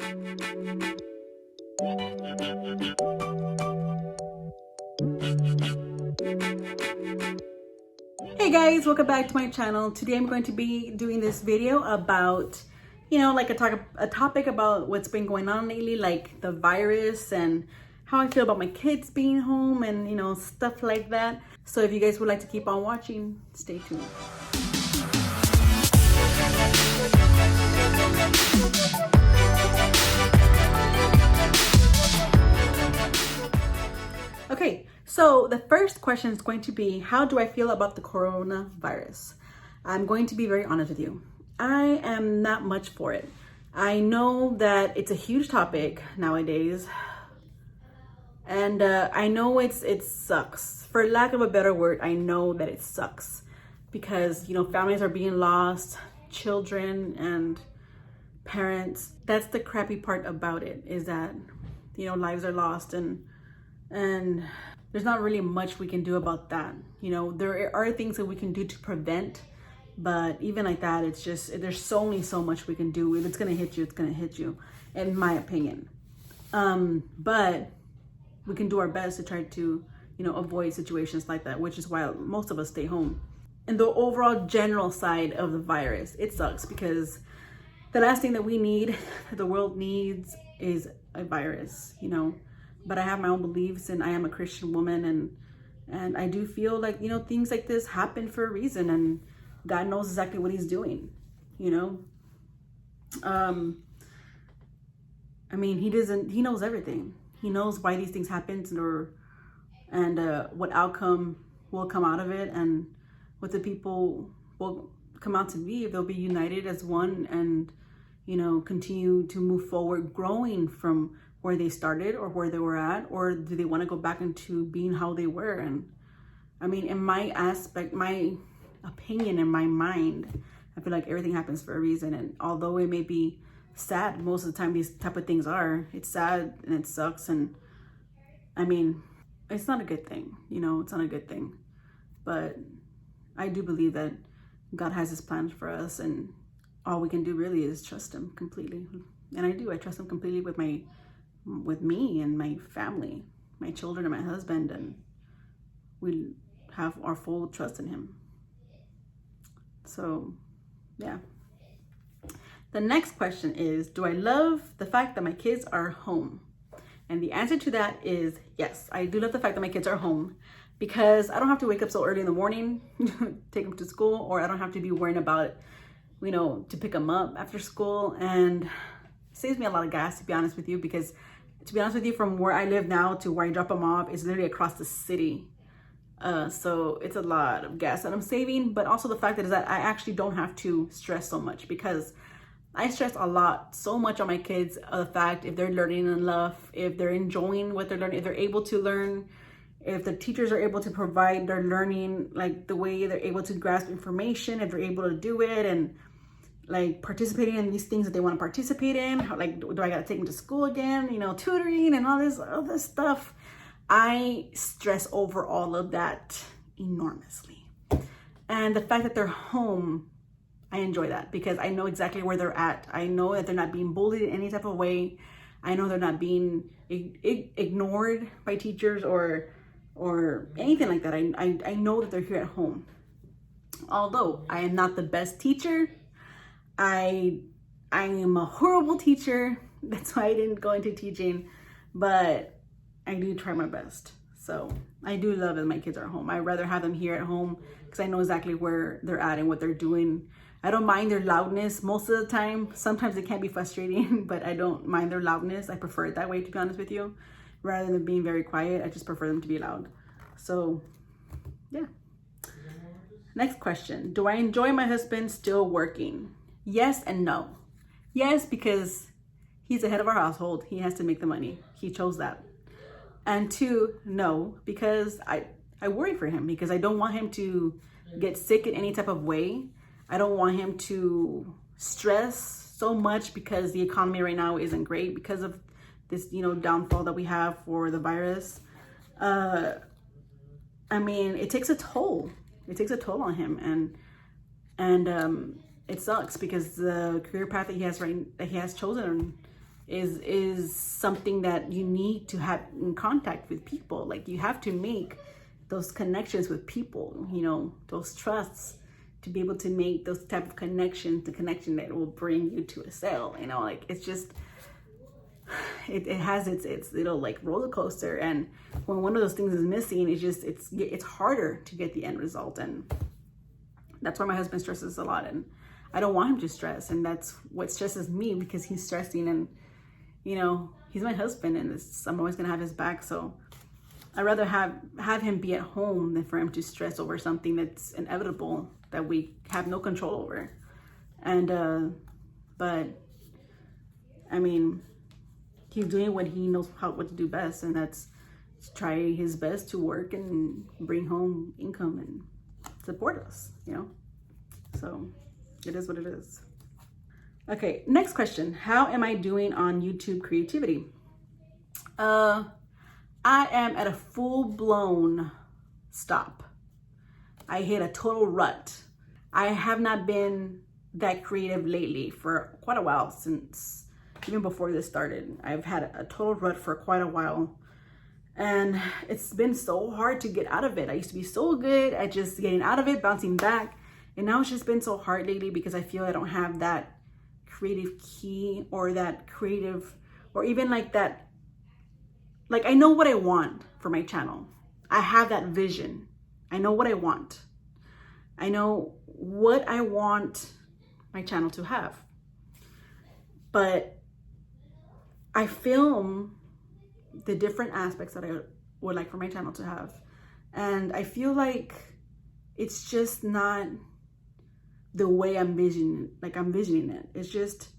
Hey guys, welcome back to my channel. Today I'm going to be doing this video about, like a topic about what's been going on lately, like the virus and how I feel about my kids being home and, stuff like that. So if you guys would like to keep on watching, stay tuned. Okay, so the first question is going to be, how do I feel about the coronavirus? I'm going to be very honest with you. I am not much for it. I know that it's a huge topic nowadays, and I know it sucks. For lack of a better word, I know that it sucks because, families are being lost, children and parents. That's the crappy part about it, is that, lives are lost and there's not really much we can do about that. There are things that we can do to prevent, but even like that, it's just, there's only so much we can do. If it's gonna hit you, it's gonna hit you, in my opinion. But we can do our best to try to, avoid situations like that, which is why most of us stay home. And the overall general side of the virus, it sucks because the last thing that we need, that the world needs, is a virus, But I have my own beliefs, and I am a Christian woman, and I do feel like, things like this happen for a reason, and God knows exactly what he's doing, he knows everything. He knows why these things happen and what outcome will come out of it, and what the people will come out to be, if they'll be united as one and, continue to move forward, growing from where they started or where they were at, or do they want to go back into being how they were? And in my aspect, my opinion, in my mind, I feel like everything happens for a reason. And although it may be sad, most of the time these type of things are, it's sad and it sucks. And it's not a good thing, it's not a good thing. But I do believe that God has his plans for us, and all we can do really is trust him completely. And I trust him completely with me and my family, my children and my husband, and we have our full trust in him. So, yeah. The next question is, do I love the fact that my kids are home? And the answer to that is yes. I do love the fact that my kids are home, because I don't have to wake up so early in the morning, take them to school, or I don't have to be worrying about, to pick them up after school. And it saves me a lot of gas, to be honest with you, because from where I live now to where I drop them off is literally across the city. So it's a lot of gas that I'm saving, but also the fact that I actually don't have to stress so much, because I stress so much on my kids, the fact if they're learning enough, if they're enjoying what they're learning, if they're able to learn, if the teachers are able to provide their learning, like the way they're able to grasp information, if they're able to do it, and like participating in these things that they want to participate in. Like, do I got to take them to school again, tutoring and all this stuff. I stress over all of that enormously. And the fact that they're home, I enjoy that, because I know exactly where they're at. I know that they're not being bullied in any type of way. I know they're not being ignored by teachers or anything like that. I know that they're here at home. Although I am not the best teacher, I am a horrible teacher. That's why I didn't go into teaching, but I do try my best. So I do love that my kids are home. I'd rather have them here at home, because I know exactly where they're at and what they're doing. I don't mind their loudness most of the time. Sometimes it can be frustrating, but I don't mind their loudness. I prefer it that way, to be honest with you. Rather than being very quiet, I just prefer them to be loud. So, yeah. Next question. Do I enjoy my husband still working? Yes and no. Yes, because he's the head of our household. He has to make the money. He chose that. And two, no, because I worry for him, because I don't want him to get sick in any type of way. I don't want him to stress so much, because the economy right now isn't great because of this, downfall that we have for the virus. It takes a toll. It takes a toll on him, and it sucks, because the career path that he has chosen is something that you need to have in contact with people. Like you have to make those connections with people, you know, those trusts, to be able to make those type of connections, the connection that will bring you to a sale, you know. Like it's just, it has its little like roller coaster, and when one of those things is missing, it's harder to get the end result. And that's why my husband stresses a lot, and I don't want him to stress, and that's what stresses me, because he's stressing, and you know, he's my husband, and I'm always gonna have his back. So I'd rather have him be at home than for him to stress over something that's inevitable, that we have no control over. And but I mean, he's doing what he knows what to do best, and that's try his best to work and bring home income and support us, you know. So it is what it is. Okay, next question. How am I doing on YouTube creativity? I am at a full-blown stop. I hit a total rut. I have not been that creative lately for quite a while, since even before this started. I've had a total rut for quite a while, and it's been so hard to get out of it. I used to be so good at just getting out of it, bouncing back, and now it's just been so hard lately, because I feel I don't have that creative key, or that creative, or even like that, like I know what I want for my channel. I have that vision. I know what I want. I know what I want my channel to have. But I film the different aspects that I would like for my channel to have. And I feel like it's just not the way I'm envisioning it. It's just,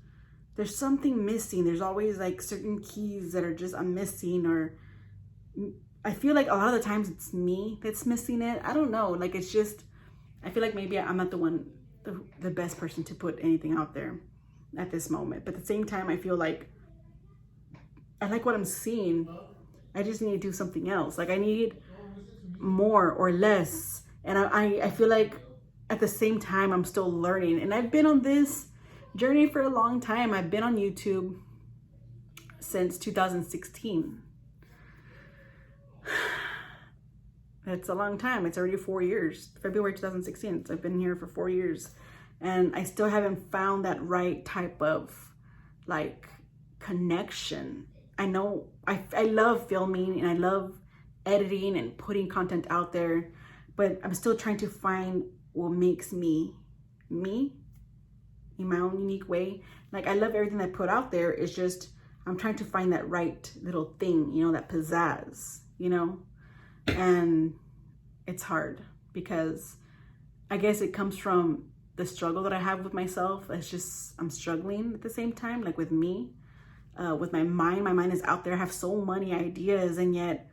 there's something missing. There's always like certain keys that are just I'm missing, or I feel like a lot of the times it's me that's missing it. I don't know. Like it's just, I feel like maybe I'm not the best person to put anything out there at this moment. But at the same time, I feel like I like what I'm seeing. I just need to do something else. Like I need more or less. And I feel like at the same time, I'm still learning. And I've been on this journey for a long time. I've been on YouTube since 2016. It's a long time. It's already 4 years. February 2016. So I've been here for 4 years. And I still haven't found that right type of like connection. I know I love filming, and I love editing and putting content out there, but I'm still trying to find what makes me in my own unique way. Like I love everything I put out there. It's just I'm trying to find that right little thing, you know, that pizzazz, you know. And it's hard, because I guess it comes from the struggle that I have with myself. It's just I'm struggling at the same time, like with me, with my mind. My mind is out there. I have so many ideas, and yet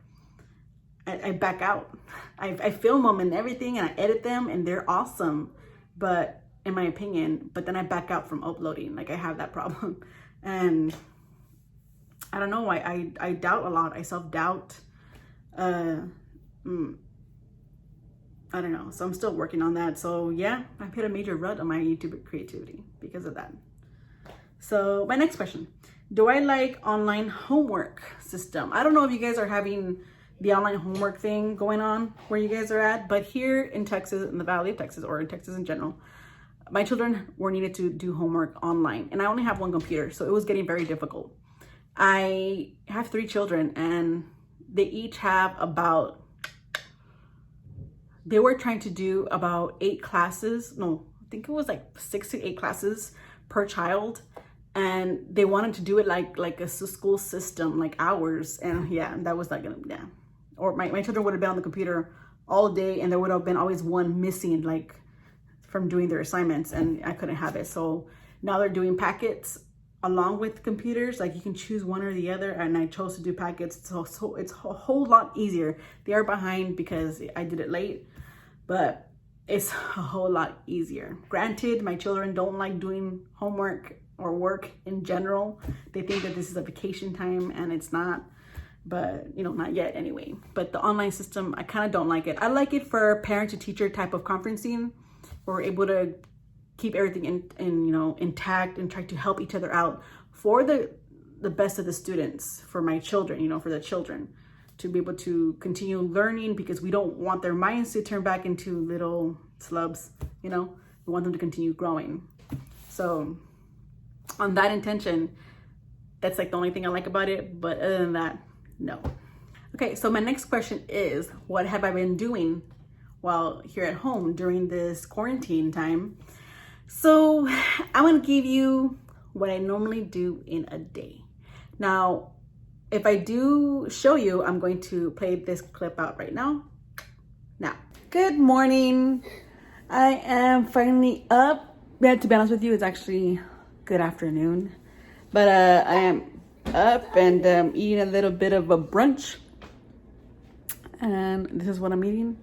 I back out. I film them and everything, and I edit them, and they're awesome, but in my opinion, but then I back out from uploading. Like I have that problem. And I don't know, I doubt a lot. I self-doubt. I don't know. So I'm still working on that. So yeah, I've hit a major rut on my YouTube creativity because of that. So my next question, do I like online homework system? I don't know if you guys are having the online homework thing going on where you guys are at, but here in Texas, in the Valley of Texas, or in Texas in general, my children were needed to do homework online, and I only have one computer, so it was getting very difficult. I have 3 children, and they each have they were trying to do about 8 classes. No, I think it was like 6 to 8 classes per child. And they wanted to do it like a school system, like hours. And yeah, that was not gonna, yeah. Or my children would have been on the computer all day, and there would have been always one missing, like from doing their assignments, and I couldn't have it. So now they're doing packets along with computers. Like you can choose one or the other, and I chose to do packets. So it's a whole lot easier. They are behind because I did it late, but it's a whole lot easier. Granted, my children don't like doing homework or work in general. They think that this is a vacation time, and it's not, but you know, not yet anyway. But the online system, I kind of don't like it. I like it for parent to teacher type of conferencing, where we're able to keep everything in you know, intact and try to help each other out. For the the best of the students for my children, for the children to be able to continue learning, because we don't want their minds to turn back into little slubs, we want them to continue growing. So on that intention, that's like the only thing I like about it. But other than that, no. Okay, so my next question is, what have I been doing while here at home during this quarantine time? So I'm gonna give you what I normally do in a day. Now, if I do show you, I'm going to play this clip out right now. Now, good morning. I am finally up. Yeah, to be honest with you, it's actually good afternoon. But I am up and eating a little bit of a brunch. And this is what I'm eating.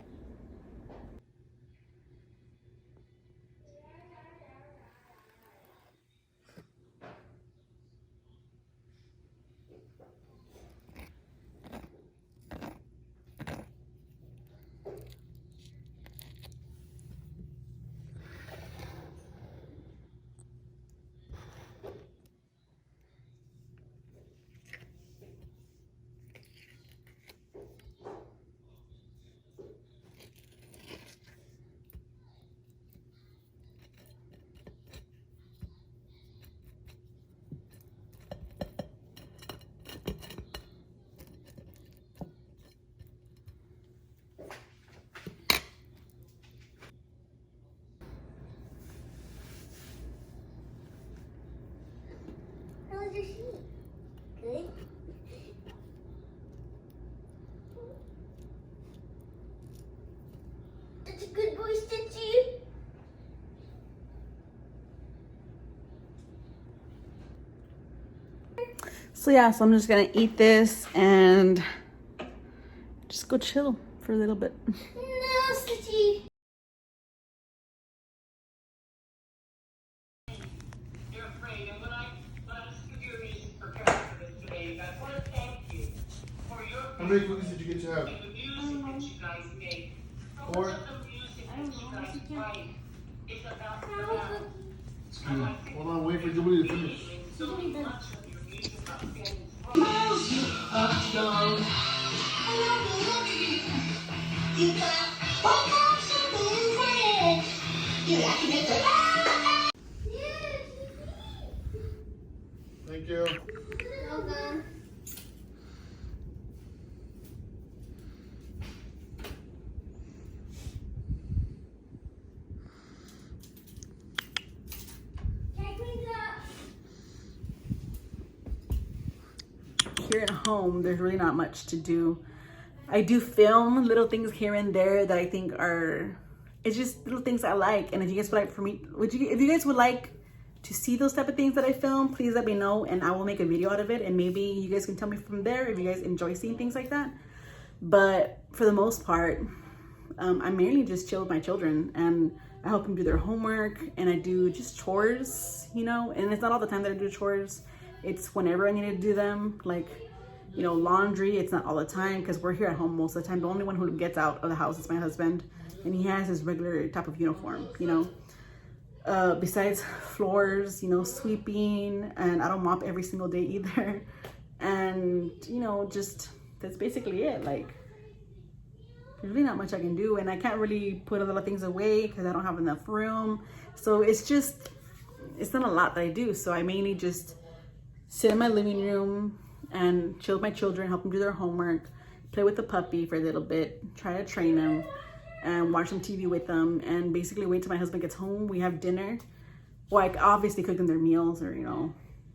How was your sheet? Good. That's a good boy, Stitchy. So yeah, so I'm just gonna eat this and just go chill for a little bit. No, Stitchy. You're afraid, and what I asked you is prepare for this today. I want to thank you for your How many cookies did you get to have? and the music that you guys make. So Four? much of the music that you guys write is about the No, battle. And I think Hold on, wait for Jubilee to finish. so much of your music about things. Thank you. Welcome. Here at home, there's really not much to do. I do film little things here and there that I think are, it's just little things I like. And if you guys would like for me, if you guys would like to see those type of things that I film, please let me know and I will make a video out of it. And maybe you guys can tell me from there if you guys enjoy seeing things like that. But for the most part, I mainly just chill with my children and I help them do their homework and I do just chores, and it's not all the time that I do chores. It's whenever I need to do them, like, laundry. It's not all the time because we're here at home most of the time. The only one who gets out of the house is my husband, and he has his regular type of uniform, besides floors, sweeping, and I don't mop every single day either. And, just, that's basically it. Like, there's really not much I can do, and I can't really put a lot of things away because I don't have enough room. So it's not a lot that I do. So I mainly just sit in my living room and chill with my children, help them do their homework, play with the puppy for a little bit, try to train them, and watch some TV with them, and basically wait till my husband gets home. We have dinner. Well, I obviously cook them their meals or,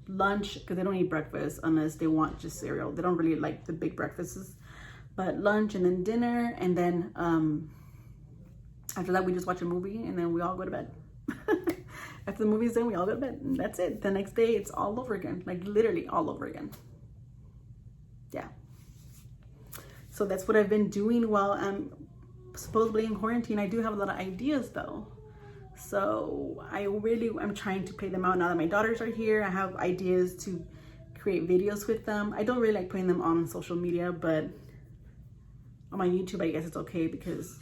lunch, because they don't eat breakfast unless they want just cereal. They don't really like the big breakfasts. But lunch and then dinner, and then after that we just watch a movie and then we all go to bed. After the movie's done, we all go to bed, and that's it. The next day, it's all over again, like literally all over again. Yeah. So that's what I've been doing while I'm supposedly in quarantine. I do have a lot of ideas though. So I'm trying to play them out now that my daughters are here. I have ideas to create videos with them. I don't really like putting them on social media, but on my YouTube, I guess it's okay because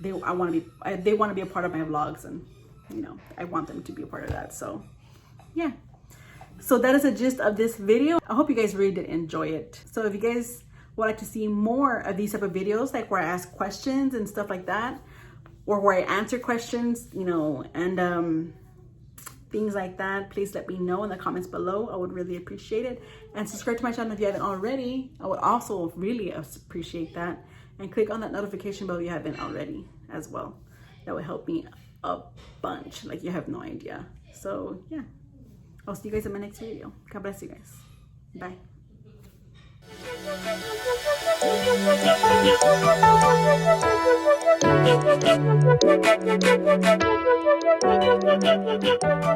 they want to be a part of my vlogs, and I want them to be a part of that. So yeah, So that is the gist of this video. I hope you guys really did enjoy it. So if you guys would like to see more of these type of videos, like where I ask questions and stuff like that, or where I answer questions, you know, and things like that, please let me know in the comments below. I would really appreciate it. And subscribe to my channel if you haven't already. I would also really appreciate that. And click on that notification bell if you haven't already as well. That would help me a bunch, like you have no idea. So yeah, I'll see you guys in my next video. God bless you guys. Bye.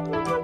Thank you.